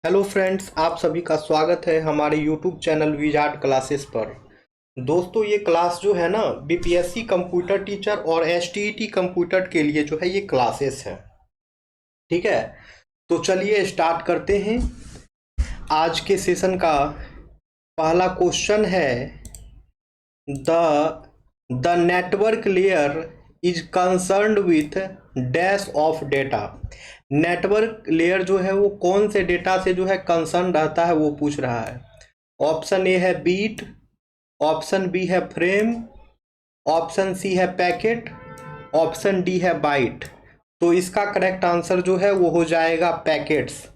Hello friends, आप सभी का स्वागत है हमारे यूट्यूब चैनल विजार्ड क्लासेस पर। दोस्तों, ये क्लास जो है ना बीपीएससी कंप्यूटर टीचर और एसटीईटी कंप्यूटर के लिए जो है ये क्लासेस है। ठीक है, तो चलिए स्टार्ट करते हैं। आज के सेशन का पहला क्वेश्चन है the the network layer is concerned with dash of data. Network layer जो है वो कौन से डेटा से जो है कंसर्न रहता है वो पूछ रहा है। ऑप्शन ए है बीट, ऑप्शन बी है फ्रेम, ऑप्शन सी है पैकेट, ऑप्शन डी है बाइट। तो इसका करेक्ट आंसर जो है वो हो जाएगा पैकेट्स।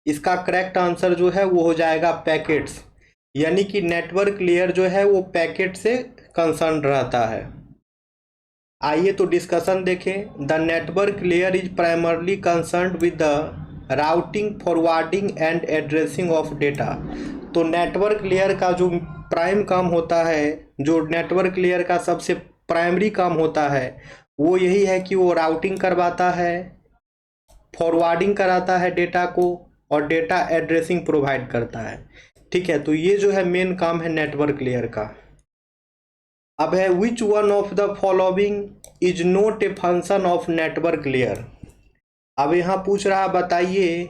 इसका करेक्ट आंसर जो है वो हो जाएगा पैकेट्स, यानी कि नेटवर्क लेयर जो है वो पैकेट से कंसर्न रहता है। आइए तो डिस्कशन देखें। The network layer is primarily concerned with the routing, forwarding and addressing of data. तो नेटवर्क लेयर का जो प्राइम काम होता है, जो नेटवर्क लेयर का सबसे प्राइमरी काम होता है वो यही है कि वो राउटिंग करवाता है, फॉरवर्डिंग कराता है डेटा को, और डेटा एड्रेसिंग प्रोवाइड करता है। ठीक है, तो ये जो है मेन काम है नेटवर्क लेयर का। अब है which one of the following is not a function of network layer. अब यहाँ पूछ रहा, बताइए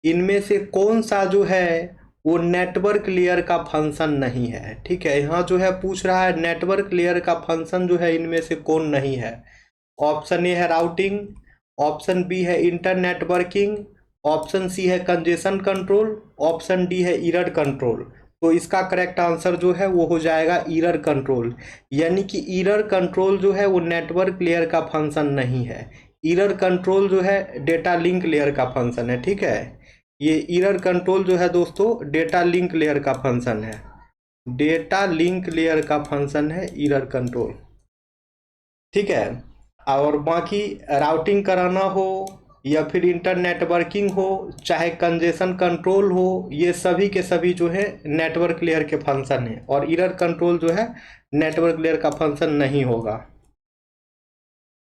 इनमें से कौन सा जो है वो नेटवर्क लेयर का फंक्शन नहीं है। ठीक है, यहाँ जो है पूछ रहा है नेटवर्क लेयर का फंक्शन जो है इनमें से कौन नहीं है। ऑप्शन ए है राउटिंग, ऑप्शन बी है इंटर नेटवर्किंग, ऑप्शन सी है कंजेशन कंट्रोल, ऑप्शन डी है एरर कंट्रोल। तो इसका करेक्ट आंसर जो है वो हो जाएगा एरर कंट्रोल, यानी कि एरर कंट्रोल जो है वो नेटवर्क लेयर का फंक्शन नहीं है। एरर कंट्रोल जो है डेटा लिंक लेयर का फंक्शन है। ठीक है, ये एरर कंट्रोल जो है दोस्तों डेटा लिंक लेयर का फंक्शन है। डेटा लिंक लेयर का फंक्शन है एरर कंट्रोल। ठीक है, और बाकी राउटिंग कराना हो या फिर इंटर नेटवर्किंग हो, चाहे कंजेशन कंट्रोल हो, ये सभी के सभी जो है नेटवर्क लेयर के फंक्शन है, और एरर कंट्रोल जो है नेटवर्क लेयर का फंक्शन नहीं होगा।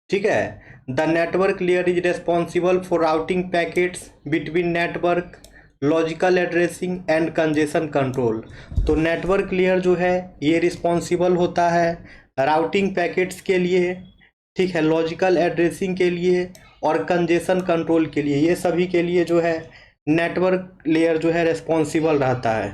ठीक है, the network layer is responsible for routing packets between network, logical addressing and congestion control. तो नेटवर्क लेयर जो है ये रिस्पॉन्सिबल होता है राउटिंग पैकेट्स के लिए, ठीक है, लॉजिकल एड्रेसिंग के लिए और कंजेशन कंट्रोल के लिए। ये सभी के लिए जो है नेटवर्क लेयर जो है रिस्पॉन्सिबल रहता है।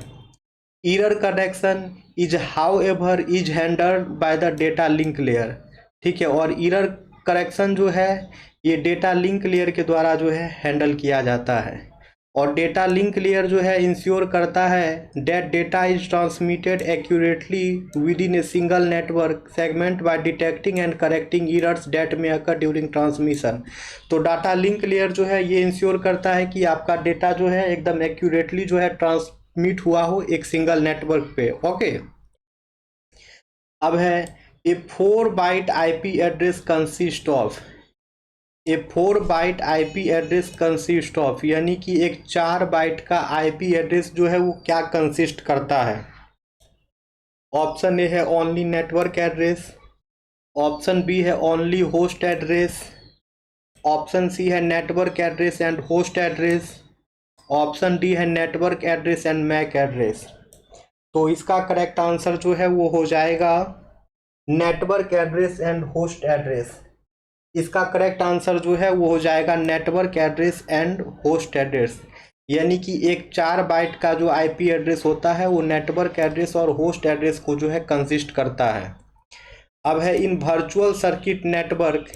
Error correction is how ever is handled by the data link layer. ठीक है, और एरर करेक्शन जो है ये डेटा लिंक लेयर के द्वारा जो है हैंडल किया जाता है। और डेटा लिंक लेयर जो है इंश्योर करता है that data is transmitted accurately within a single network segment by detecting and correcting errors that may occur during transmission. तो डाटा लिंक लेयर जो है ये इंश्योर करता है कि आपका डेटा जो है एकदम एक्यूरेटली जो है ट्रांसमिट हुआ हो एक सिंगल नेटवर्क पे। ओके, अब है a 4 byte IP address consist of. A 4 byte IP address consist of, यानी कि एक 4 बाइट का आईपी एड्रेस जो है वो क्या कंसिस्ट करता है। ऑप्शन ए है only network address, option B है ओनली होस्ट एड्रेस, ऑप्शन सी है network address and host address, option D है network address and MAC address. तो इसका करेक्ट आंसर जो है वो हो जाएगा network address and host address. इसका करेक्ट आंसर जो है वो हो जाएगा network address and host address, यानी कि एक 4 बाइट का जो आईपी एड्रेस होता है वो नेटवर्क एड्रेस और होस्ट एड्रेस को जो है कंसिस्ट करता है। अब है in virtual circuit network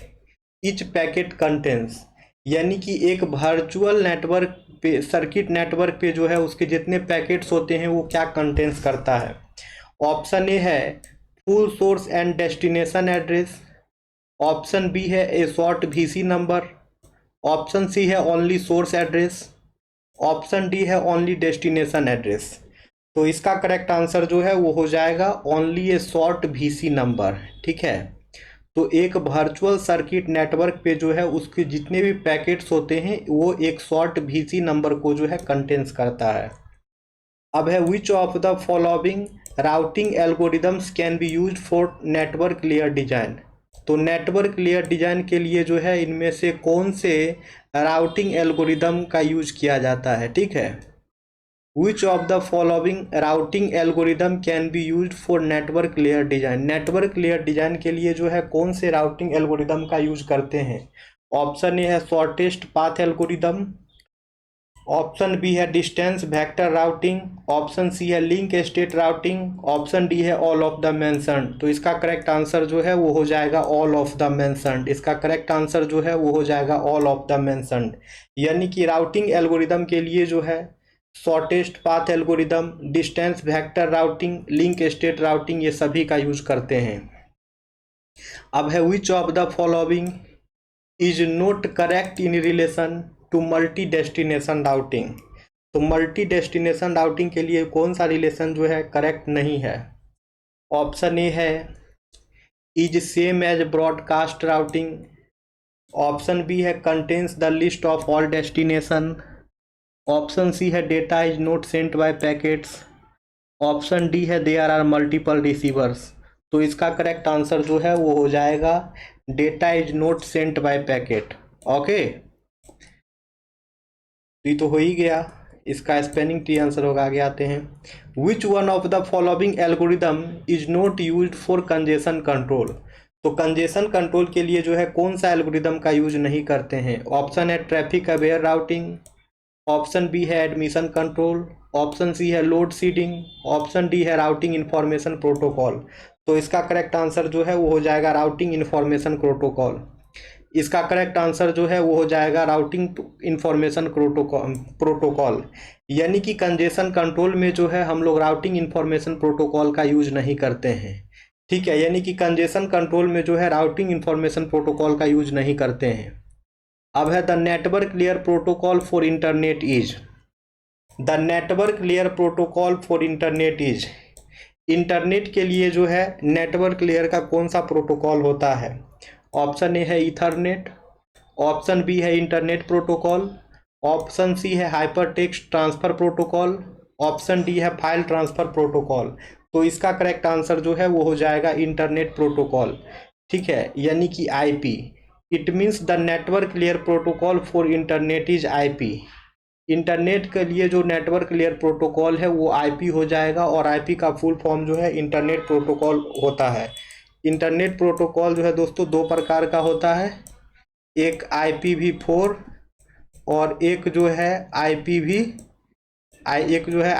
each packet contains, यानी कि एक वर्चुअल नेटवर्क पे, सर्किट नेटवर्क पे जो है उसके जितने पैकेट्स होते हैं वो क्या कंटेंस करता है। ऑप्शन ए है full source and destination address, option B है a short VC number, option सी है only source address, option D है ओनली डेस्टिनेशन एड्रेस। तो इसका करेक्ट आंसर जो है वो हो जाएगा only a short VC number. ठीक है, तो एक वर्चुअल सर्किट नेटवर्क पे जो है उसके जितने भी पैकेट्स होते हैं वो एक शॉर्ट वीसी नंबर को जो है कंटेंस करता है। अब है which of the following routing algorithms can be used for network layer design. तो नेटवर्क लेयर डिजाइन के लिए जो है इनमें से कौन से राउटिंग एल्गोरिदम का यूज किया जाता है। ठीक है, which of the following routing algorithm can be used for network layer design. Network layer design के लिए जो है कौन से राउटिंग एल्गोरिदम का यूज करते हैं। ऑप्शन ए है shortest path algorithm, option B है डिस्टेंस वेक्टर राउटिंग, ऑप्शन सी है link state routing, option D है ऑल ऑफ द मेंशन्ड। तो इसका करेक्ट आंसर जो है वो हो जाएगा ऑल ऑफ द मेंशन्ड। इसका करेक्ट आंसर जो है वो हो जाएगा ऑल ऑफ द मेंशन्ड। यानी कि राउटिंग एल्गोरिदम के लिए जो है shortest path algorithm, distance vector routing, link state routing, ये सभी का यूज करते हैं। अब है which of the following is not correct in relation to multi destination routing. तो मल्टी डेस्टिनेशन राउटिंग के लिए कौन सा रिलेशन जो है करेक्ट नहीं है। ऑप्शन ए है is same as broadcast routing, option B है contains the list of all destination, option सी है data is not sent by packets, option D है देयर आर मल्टीपल रिसीवर्स। तो इसका करेक्ट आंसर जो है वो हो जाएगा data is not sent by packet. Okay, ये तो हो ही गया। इसका स्पेलिंग टी आंसर होगा। आगे आते हैं। Which one of the following algorithm is not used for congestion control. तो कंजेशन कंट्रोल के लिए जो है कौन सा एल्गोरिदम का यूज नहीं करते हैं। ऑप्शन है traffic aware routing, option B है एडमिशन कंट्रोल, ऑप्शन सी है लोड सीडिंग, ऑप्शन डी है राउटिंग इंफॉर्मेशन प्रोटोकॉल। तो इसका करेक्ट आंसर जो है वो हो जाएगा राउटिंग इंफॉर्मेशन प्रोटोकॉल। इसका करेक्ट आंसर जो है वो हो जाएगा राउटिंग इंफॉर्मेशन प्रोटोकॉल। यानी कि कंजेशन कंट्रोल में जो है हम लोग राउटिंग इंफॉर्मेशन प्रोटोकॉल का यूज नहीं करते हैं। ठीक है, यानी कि कंजेशन कंट्रोल में जो है राउटिंग इंफॉर्मेशन प्रोटोकॉल का यूज नहीं करते हैं। अब है the network layer protocol for internet is. The network layer protocol for internet is. Internet के लिए जो है नेटवर्क लेयर का कौन सा प्रोटोकॉल होता है। ऑप्शन ए है ईथरनेट, ऑप्शन बी है इंटरनेट प्रोटोकॉल, ऑप्शन सी है hyper text transfer protocol, option D है फाइल ट्रांसफर प्रोटोकॉल। तो इसका करेक्ट आंसर जो है वो हो जाएगा इंटरनेट प्रोटोकॉल। ठीक है, यानी कि IP. It means the network layer protocol for internet is IP. Internet के लिए जो नेटवर्क लेयर प्रोटोकॉल है वो आईपी हो जाएगा, और आईपी का फुल फॉर्म जो है इंटरनेट प्रोटोकॉल होता है। इंटरनेट प्रोटोकॉल जो है दोस्तों दो प्रकार का होता है, एक IPv4 और एक जो है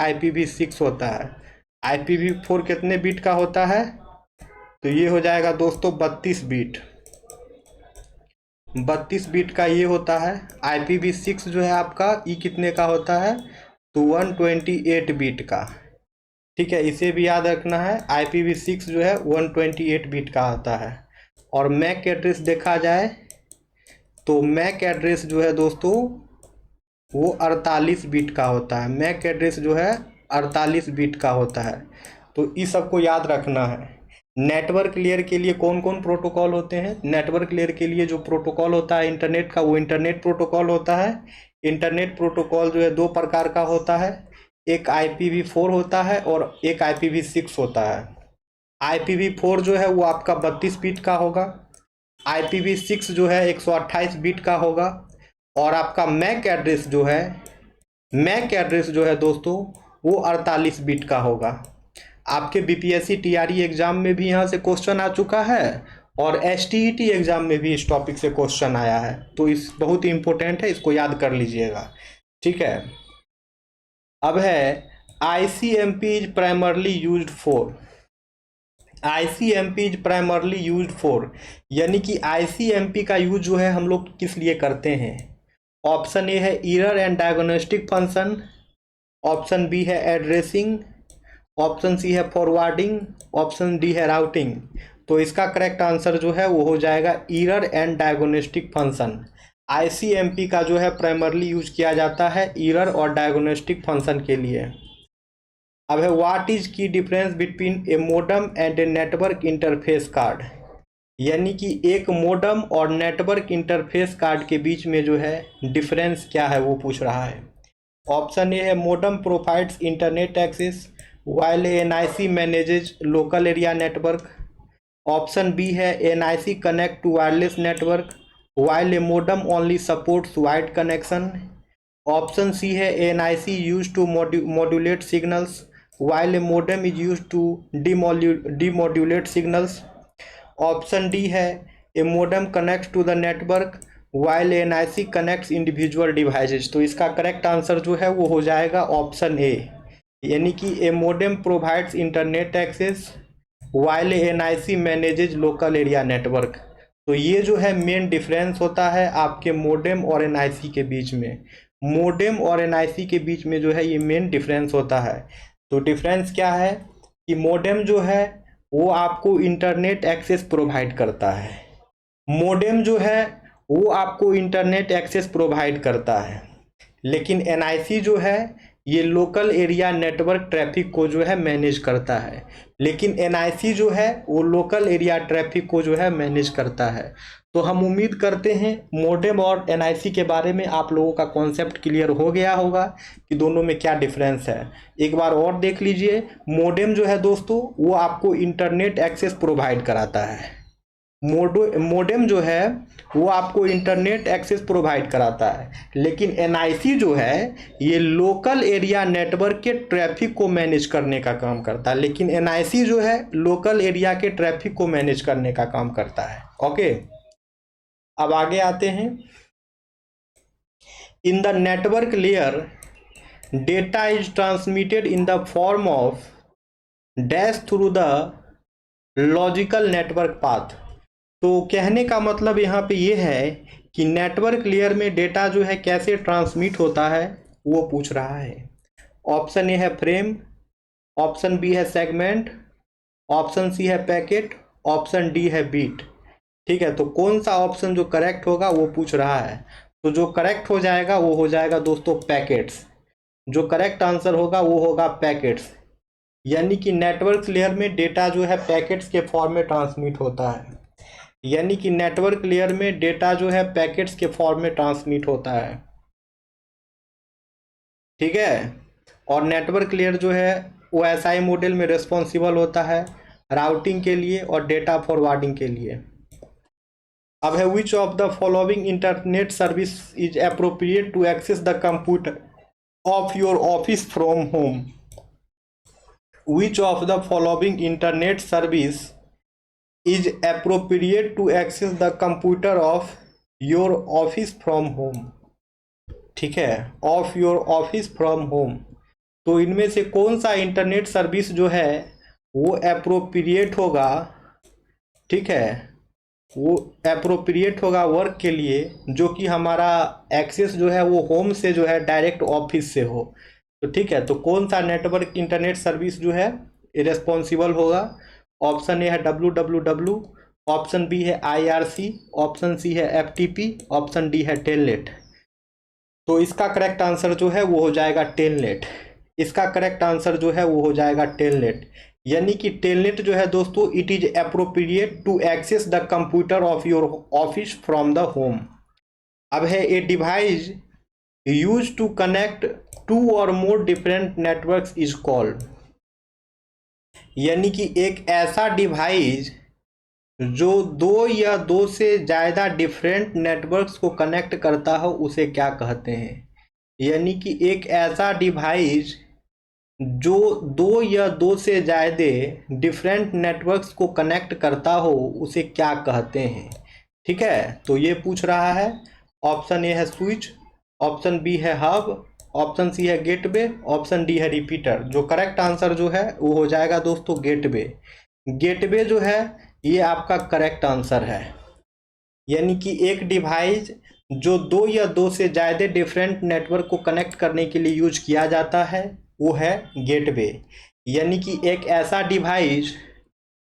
IPv6 होता है। IPv4 कितने बीट का होता है, तो ये हो जाएगा दोस्तों 32 बीट। 32 बीट का ये होता है। IPv6 जो है आपका ये कितने का होता है, तो 128 बीट का। ठीक है, इसे भी याद रखना है। IPv6 जो है 128 बीट का आता है। और मैक एड्रेस देखा जाए तो मैक एड्रेस जो है दोस्तों वो 48 बीट का होता है। मैक एड्रेस जो है 48 बीट का होता है। तो इस सबको याद रखना है। नेटवर्क लेयर के लिए कौन कौन प्रोटोकॉल होते हैं। नेटवर्क लेयर के लिए जो प्रोटोकॉल होता है इंटरनेट का, वो इंटरनेट प्रोटोकॉल होता है। इंटरनेट प्रोटोकॉल जो है दो प्रकार का होता है, एक IPv4 होता है और एक IPv6 होता है। IPv4 जो है वो आपका 32 बीट का होगा, IPv6 जो है 128 बीट का होगा, और आपका मैक एड्रेस जो है दोस्तों वो 48 बीट का होगा। आपके BPSC TRE एग्जाम में भी यहाँ से क्वेश्चन आ चुका है, और STET एग्जाम में भी इस टॉपिक से क्वेश्चन आया है। तो इस बहुत ही इंपॉर्टेंट है, इसको याद कर लीजिएगा। ठीक है, अब है ICMP is primarily used for. ICMP is primarily used for, यानी कि ICMP का यूज जो है हम लोग किस लिए करते हैं। ऑप्शन ए है error and diagnostic function, option B है एड्रेसिंग, ऑप्शन सी है फॉरवर्डिंग, ऑप्शन डी है राउटिंग। तो इसका करेक्ट आंसर जो है वो हो जाएगा error and diagnostic function. ICMP का जो है प्राइमरली यूज किया जाता है एरर और डायग्नोस्टिक फंक्शन के लिए। अब है व्हाट इज की difference between A modem and a network interface card. यानी कि एक मोडम और नेटवर्क इंटरफेस कार्ड के बीच में जो है डिफरेंस क्या है वो पूछ रहा है। ऑप्शन ए है modem provides internet access while NIC manages local area network, option B है NIC connect to wireless network while a modem only supports wired connection, option सी है a NIC use to modulate signals while a modem is used to demodulate signals. Option D है a modem connects to the network while ANIC connects individual devices. तो इसका correct answer जो है वो हो जाएगा option a, यानी कि a modem provides internet access while ANIC manages local area network. तो ये जो है मेन डिफरेंस होता है आपके मोडेम और एनआईसी के बीच में। मोडेम और एनआईसी के बीच में जो है ये मेन डिफरेंस होता है। तो डिफरेंस क्या है कि मोडेम जो है वो आपको इंटरनेट एक्सेस प्रोवाइड करता है, मोडेम जो है वो आपको इंटरनेट एक्सेस प्रोवाइड करता है, लेकिन एनआईसी जो है ये लोकल एरिया नेटवर्क ट्रैफिक को जो है मैनेज करता है, लेकिन एनआईसी जो है वो लोकल एरिया ट्रैफिक को जो है मैनेज करता है। तो हम उम्मीद करते हैं मोडेम और एनआईसी के बारे में आप लोगों का कॉन्सेप्ट क्लियर हो गया होगा कि दोनों में क्या डिफरेंस है। एक बार और देख लीजिए, मोडेम जो है दोस्तों वो आपको इंटरनेट एक्सेस प्रोवाइड कराता है, मोडेम जो है वो आपको इंटरनेट एक्सेस प्रोवाइड कराता है, लेकिन एनआईसी जो है ये लोकल एरिया नेटवर्क के ट्रैफिक को मैनेज करने का काम करता है, लेकिन एनआईसी जो है लोकल एरिया के ट्रैफिक को मैनेज करने का काम करता है। ओके, अब आगे आते हैं। In the network layer data is transmitted in the form of dash through the logical network path. तो कहने का मतलब यहाँ पे ये है कि नेटवर्क लेयर में डेटा जो है कैसे ट्रांसमिट होता है वो पूछ रहा है। ऑप्शन ए है फ्रेम, ऑप्शन बी है सेगमेंट, ऑप्शन सी है पैकेट, ऑप्शन डी है बीट। ठीक है, तो कौन सा ऑप्शन जो करेक्ट होगा वो पूछ रहा है। तो जो करेक्ट हो जाएगा वो हो जाएगा दोस्तों पैकेट्स। जो करेक्ट आंसर होगा वो होगा पैकेट्स, यानी कि नेटवर्क लेयर में डेटा जो है पैकेट्स के फॉर्म में ट्रांसमिट होता है, यानी कि नेटवर्क लेयर में डेटा जो है पैकेट्स के फॉर्म में ट्रांसमिट होता है। ठीक है, और नेटवर्क लेयर जो है वो एसआई मॉडल में रिस्पॉन्सिबल होता है राउटिंग के लिए और डेटा फॉरवर्डिंग के लिए। अब है which of the following internet service is appropriate to access the computer of your office from home. Which of the following internet service is appropriate to access the computer of your office from home। ठीक है, of your office from home। तो इनमें से कौन सा internet service जो है वो अप्रोप्रिएट होगा, ठीक है, वो अप्रोप्रिएट होगा वर्क के लिए, जो कि हमारा एक्सेस जो है वो होम से जो है डायरेक्ट ऑफिस से हो। तो ठीक है, तो कौन सा नेटवर्क इंटरनेट सर्विस जो है रिस्पॉन्सिबल होगा। ऑप्शन ए है www, ऑप्शन बी है IRC, ऑप्शन सी है FTP, ऑप्शन डी है टेलनेट। तो इसका करेक्ट आंसर जो है वो हो जाएगा टेलनेट। इसका करेक्ट आंसर जो है वो हो जाएगा टेलनेट, यानी कि टेलनेट जो है दोस्तों it is appropriate to access the computer of your office from the home. अब है a device use to connect 2 और more different networks is called. यानी कि एक ऐसा डिवाइस जो 2 या 2 से ज़्यादा डिफरेंट नेटवर्क्स को कनेक्ट करता हो उसे क्या कहते हैं। यानी कि एक ऐसा डिवाइस जो 2 या 2 से ज़्यादा डिफरेंट नेटवर्क्स को कनेक्ट करता हो उसे क्या कहते हैं। ठीक है, तो ये पूछ रहा है। ऑप्शन ए है स्विच, ऑप्शन बी है हब, ऑप्शन सी है गेटवे, ऑप्शन डी है रिपीटर। जो करेक्ट आंसर जो है वो हो जाएगा दोस्तों गेटवे। गेटवे जो है ये आपका करेक्ट आंसर है, यानी कि एक डिवाइस जो 2 या 2 से ज़्यादा डिफरेंट नेटवर्क को कनेक्ट करने के लिए यूज किया जाता है वो है गेटवे। यानी कि एक ऐसा डिवाइस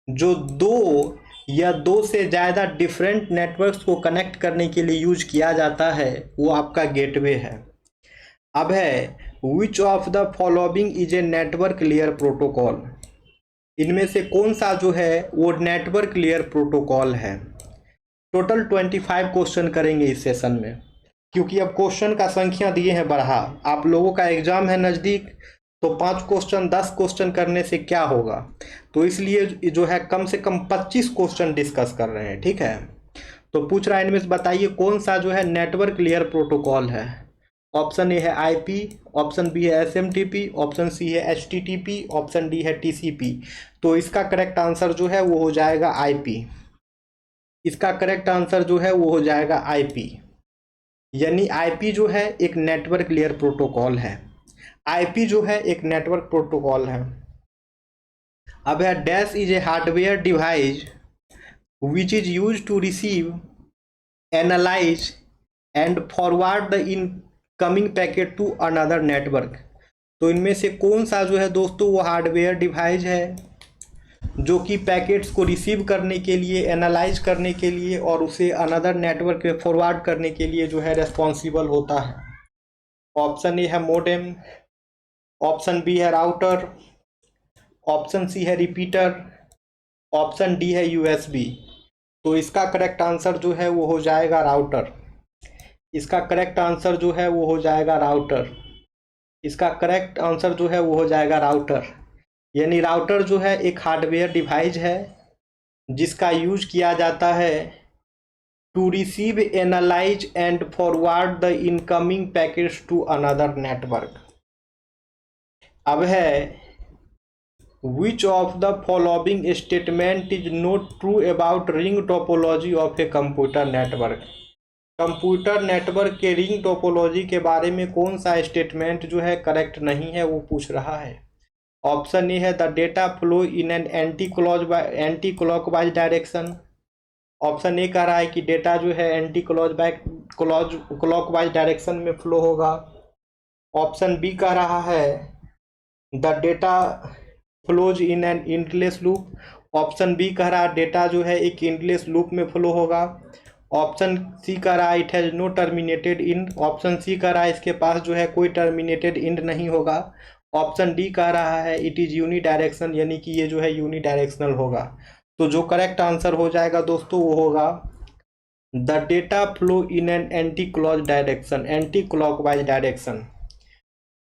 जो 2 या 2 से ज़्यादा डिफरेंट नेटवर्क्स को कनेक्ट करने के लिए यूज किया जाता है वो आपका गेटवे है। अब है which of the following is a network layer protocol. इनमें से कौन सा जो है वो नेटवर्क लेयर प्रोटोकॉल है। टोटल 25 क्वेश्चन करेंगे इस सेशन में, क्योंकि अब क्वेश्चन का संख्या दिए हैं बढ़ा। आप लोगों का एग्जाम है नज़दीक, तो 5 क्वेश्चन 10 क्वेश्चन करने से क्या होगा, तो इसलिए जो है कम से कम 25 क्वेश्चन डिस्कस कर रहे हैं। ठीक है, तो पूछ रहा है इनमें से बताइए कौन सा जो है नेटवर्क लेयर प्रोटोकॉल है। ऑप्शन ए है आईपी, ऑप्शन बी है एसएमटीपी, ऑप्शन सी है एचटीटीपी, ऑप्शन डी है टीसीपी। तो इसका करेक्ट आंसर जो है वो हो जाएगा आईपी। इसका करेक्ट आंसर जो है वो हो जाएगा आईपी। यानी आईपी जो है एक नेटवर्क लेयर प्रोटोकॉल है। आईपी जो है एक नेटवर्क प्रोटोकॉल है। अब है dash is a hardware device which is use to receive, analyse and forward the incoming packet to another network. तो इनमें से कौन सा जो है दोस्तों वो हार्डवेयर डिवाइस है जो कि पैकेट्स को रिसीव करने के लिए, एनालाइज करने के लिए और उसे अनदर नेटवर्क पे फॉरवर्ड करने के लिए जो है रेस्पॉन्सिबल होता है। ऑप्शन ए है मोडेम, ऑप्शन बी है राउटर, ऑप्शन सी है रिपीटर, ऑप्शन डी है यूएसबी। तो इसका करेक्ट आंसर जो है वो हो जाएगा राउटर। इसका करेक्ट आंसर जो है वो हो जाएगा राउटर। इसका करेक्ट आंसर जो है वो हो जाएगा राउटर। यानी राउटर जो है एक हार्डवेयर डिवाइस है जिसका यूज किया जाता है to receive, analyse and forward the incoming packets to another network. अब है which of the following statement is not true about ring topology of a computer network. Computer network के ring topology के बारे में कौन सा स्टेटमेंट जो है करेक्ट नहीं है वो पूछ रहा है। ऑप्शन ए है the data flow in an anti clockwise direction. Option A कह रहा है कि डेटा जो है एंटी क्लॉकवाइज डायरेक्शन में फ्लो होगा। ऑप्शन बी कह रहा है the data flows in an endless loop. Option B कह रहा है डेटा जो है एक इंडलेस लूप में फ्लो होगा। ऑप्शन सी कह रहा है it has no terminated end. Option C कह रहा है इसके पास जो है कोई टर्मिनेटेड इंड नहीं होगा। ऑप्शन डी कह रहा है इट इज़ यूनी डायरेक्शन, यानी कि ये जो है यूनी डायरेक्शनल होगा। तो जो करेक्ट आंसर हो जाएगा दोस्तों वो होगा the data flow in an anti clause direction, anti clockwise direction.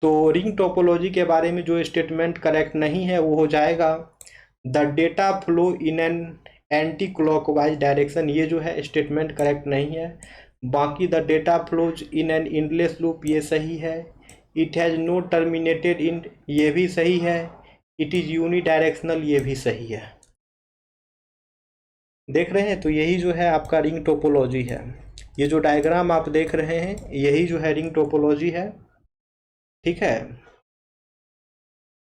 तो रिंग टोपोलॉजी के बारे में जो स्टेटमेंट करेक्ट नहीं है वो हो जाएगा the data flow in an anti clockwise direction. ये जो है स्टेटमेंट करेक्ट नहीं है। बाकी the data flows in an endless loop ये सही है। It has no terminated end ये भी सही है। इट इज़ यूनी डायरेक्शनल ये भी सही है। देख रहे हैं, तो यही जो है आपका रिंग टोपोलॉजी है। ये जो डायग्राम आप देख रहे हैं यही जो है रिंग टोपोलॉजी है, ठीक है।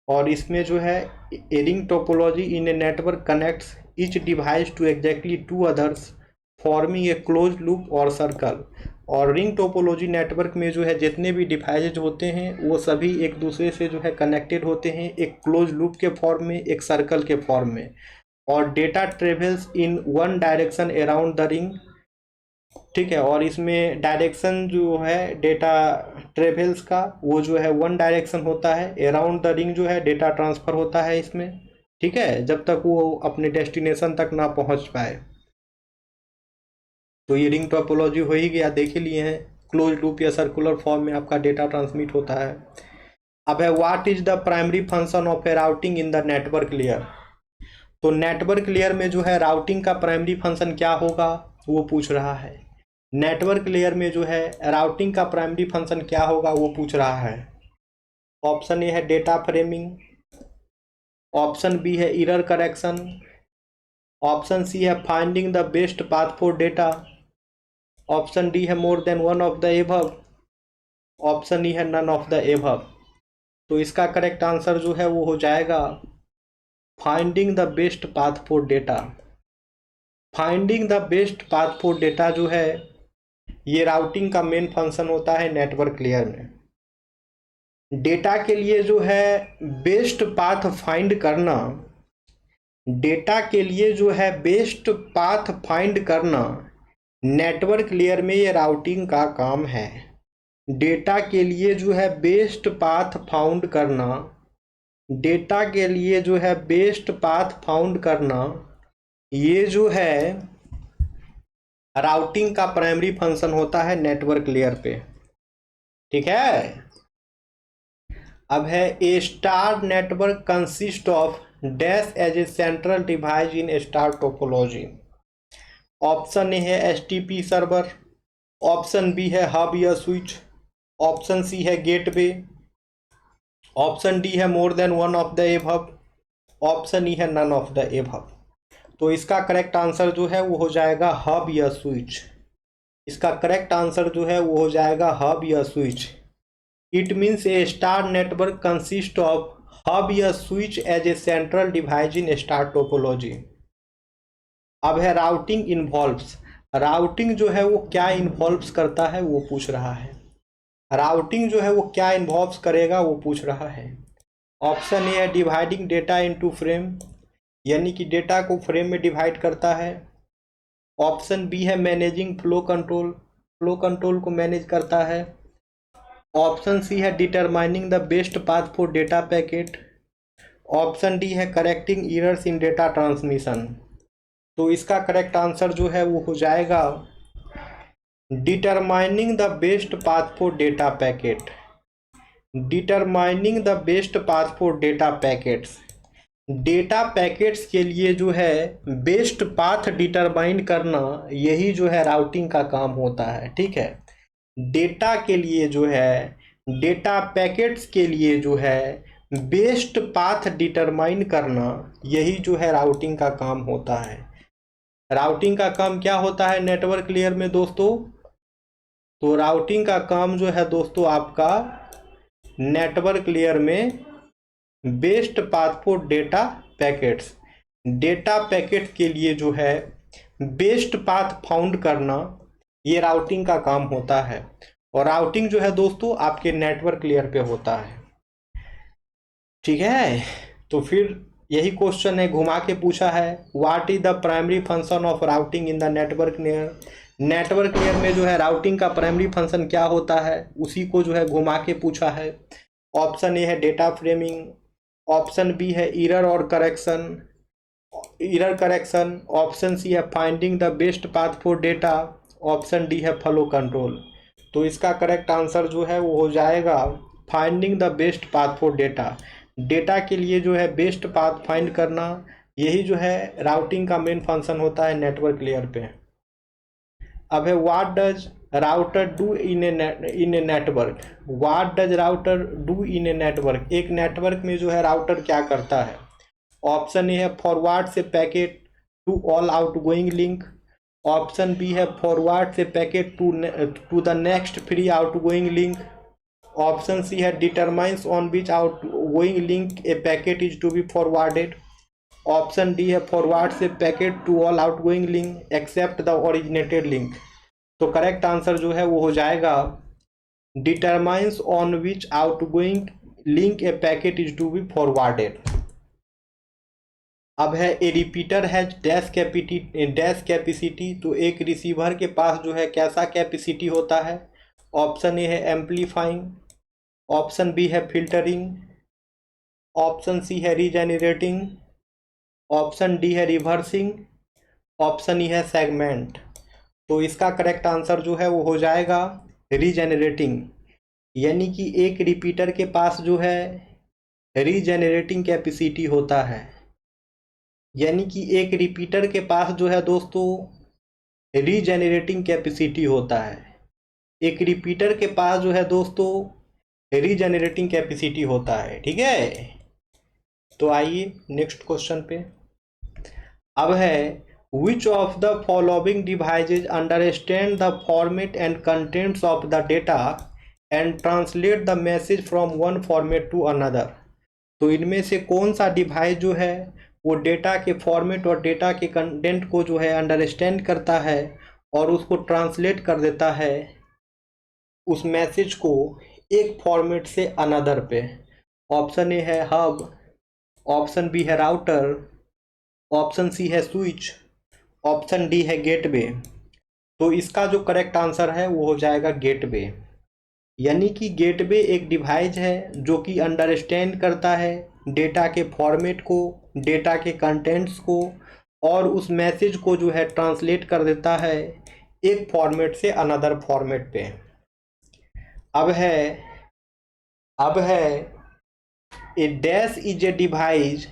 और इसमें जो है a ring topology in a network connects each device to exactly two others forming a close loop और सर्कल। और रिंग टोपोलॉजी नेटवर्क में जो है जितने भी डिवाइसेज होते हैं वो सभी एक दूसरे से जो है कनेक्टेड होते हैं एक क्लोज लूप के फॉर्म में, एक सर्कल के फॉर्म में। और data travels in one direction around the ring, ठीक है। और इसमें डायरेक्शन जो है डेटा ट्रेवल्स का वो जो है वन डायरेक्शन होता है। अराउंड द रिंग जो है डेटा ट्रांसफ़र होता है इसमें, ठीक है, जब तक वो अपने डेस्टिनेशन तक ना पहुंच पाए। तो ये रिंग टोपोलॉजी हो ही गया, देख ही लिए हैं। क्लोज लूप या सर्कुलर फॉर्म में आपका डेटा ट्रांसमिट होता है। अब है what is the primary function of A routing in the network layer. तो नेटवर्क लेयर में जो है राउटिंग का प्राइमरी फंक्शन क्या होगा वो पूछ रहा है। नेटवर्क लेयर में जो है राउटिंग का प्राइमरी फंक्शन क्या होगा वो पूछ रहा है। ऑप्शन ए है डेटा फ्रेमिंग, ऑप्शन बी है एरर करेक्शन, ऑप्शन सी है finding the best path for data, option D है more than one of the above, option E है नन ऑफ द एबव। तो इसका करेक्ट आंसर जो है वो हो जाएगा finding the best path for data. Finding the best path for data जो है ये राउटिंग का मेन फंक्शन होता है नेटवर्क लेयर में। डेटा के लिए जो है बेस्ट पाथ फाइंड करना, डेटा के लिए जो है बेस्ट पाथ फाइंड करना नेटवर्क लेयर में ये राउटिंग का काम है। डेटा के लिए जो है बेस्ट पाथ फाउंड करना, डेटा के लिए जो है बेस्ट पाथ फाउंड करना ये जो है राउटिंग का प्राइमरी फंक्शन होता है नेटवर्क लेयर पे, ठीक है। अब है a star network consist of dash as a central device in star topology. Option ए है एसटीपी सर्वर, ऑप्शन बी है हब या स्विच, ऑप्शन सी है गेटवे, ऑप्शन डी है more than one of the above, option E है none of the above. तो इसका correct answer जो है वो हो जाएगा हब या स्विच। इसका करेक्ट आंसर जो है वो हो जाएगा हब या switch. It means a star network consist of hub या switch as a central device in star topology. अब है राउटिंग इन्वॉल्व्स। राउटिंग जो है वो क्या इन्वॉल्व्स करता है वो पूछ रहा है। राउटिंग जो है वो क्या इन्वॉल्व्स करेगा वो पूछ रहा है। ऑप्शन ए है डिवाइडिंग डेटा इनटू फ्रेम, यानी कि डेटा को फ्रेम में डिवाइड करता है। ऑप्शन बी है managing flow control, flow control को मैनेज करता है। ऑप्शन सी है determining the best path for data packet. Option D है correcting errors in data transmission. तो इसका करेक्ट आंसर जो है वो हो जाएगा determining the best path for data packet. Determining the best path for data packets. Data packets के लिए जो है बेस्ट पाथ डिटरमाइन करना, यही जो है राउटिंग का काम होता है। ठीक है, डेटा के लिए जो है, डेटा पैकेट्स के लिए जो है बेस्ट पाथ डिटरमाइन करना, यही जो है राउटिंग का काम होता है। राउटिंग का काम क्या होता है नेटवर्क लेयर में दोस्तों? तो राउटिंग का काम जो है दोस्तों आपका नेटवर्क लेयर में best path for data packets, data packet के लिए जो है बेस्ट पाथ फाउंड करना, ये राउटिंग का काम होता है। और राउटिंग जो है दोस्तों आपके नेटवर्क लेयर पे होता है। ठीक है, तो फिर यही क्वेश्चन है, घुमा के पूछा है what is the primary function of routing in the network layer. Network layer में जो है राउटिंग का प्राइमरी फंक्शन क्या होता है, उसी को जो है घुमा के पूछा है। ऑप्शन ए है डेटा फ्रेमिंग, ऑप्शन बी है एरर और करेक्शन, एरर करेक्शन, ऑप्शन सी है finding the best path for data, option D है फ्लो कंट्रोल। तो इसका करेक्ट आंसर जो है वो हो जाएगा finding the best path for data. Data के लिए जो है बेस्ट पाथ फाइंड करना, यही जो है राउटिंग का मेन फंक्शन होता है नेटवर्क लेयर पे। अब है what does router do in a network. What does router do in a network. एक नेटवर्क में जो है राउटर क्या करता है? ऑप्शन ए है forwards packet to all outgoing link, option B है forwards packet to the next free outgoing link, option सी है determines on which outgoing link a packet is to be forwarded, option D है forwards packet to all outgoing link except the originated link. तो correct answer जो है वो हो जाएगा determines on which outgoing link a packet is to be forwarded. अब है ए repeater है डैश कैपेसिटी। तो एक रिसीवर के पास जो है कैसा कैपेसिटी होता है? ऑप्शन ए है एम्पलीफाइंग, ऑप्शन बी है फिल्टरिंग, ऑप्शन सी है रीजेनरेटिंग, ऑप्शन डी है रिवर्सिंग, ऑप्शन ई है सेगमेंट। तो इसका करेक्ट आंसर जो है वो हो जाएगा रीजेनरेटिंग, यानी कि एक रिपीटर के पास जो है रीजेनरेटिंग कैपेसिटी होता है। यानी कि एक रिपीटर के पास जो है दोस्तों रीजेनरेटिंग कैपेसिटी होता है। एक रिपीटर के पास जो है दोस्तों रीजेनरेटिंग कैपेसिटी होता है। ठीक है, तो आइए नेक्स्ट क्वेश्चन पे। अब है which of the following devices understand the format and contents of the data and translate the message from one format to another। तो इनमें से कौन सा डिवाइस जो है वो डेटा के फॉर्मेट और डेटा के कंटेंट को जो है अंडरस्टैंड करता है और उसको ट्रांसलेट कर देता है उस मैसेज को एक फॉर्मेट से अनदर पे। ऑप्शन ए है हब, ऑप्शन बी है राउटर, ऑप्शन सी है स्विच, ऑप्शन डी है गेटवे। तो इसका जो करेक्ट आंसर है वो हो जाएगा गेटवे। यानी कि गेटवे एक डिवाइस है जो कि अंडरस्टैंड करता है डेटा के फॉर्मेट को, डेटा के कंटेंट्स को, और उस मैसेज को जो है ट्रांसलेट कर देता है एक फॉर्मेट से अनदर फॉर्मेट पे। अब है a dash is a device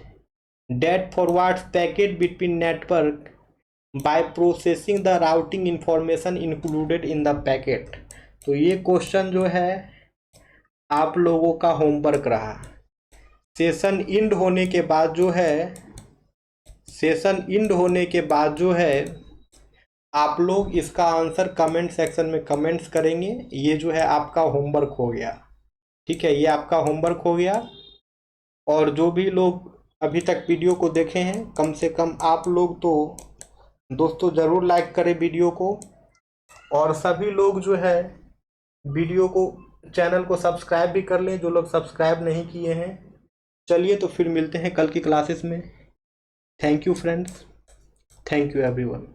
that forwards packet between network by processing the routing information included in the packet. तो ये क्वेश्चन जो है आप लोगों का होमवर्क रहा। सेशन इंड होने के बाद जो है आप लोग इसका आंसर कमेंट सेक्शन में कमेंट्स करेंगे। ये जो है आपका होमवर्क हो गया। ठीक है, ये आपका होमवर्क हो गया। और जो भी लोग अभी तक वीडियो को देखे हैं, कम से कम आप लोग तो दोस्तों ज़रूर लाइक करें वीडियो को। और सभी लोग जो है वीडियो को, चैनल को सब्सक्राइब भी कर लें, जो लोग सब्सक्राइब नहीं किए हैं। चलिए तो फिर मिलते हैं कल की क्लासेस में। Thank you friends, thank you everyone.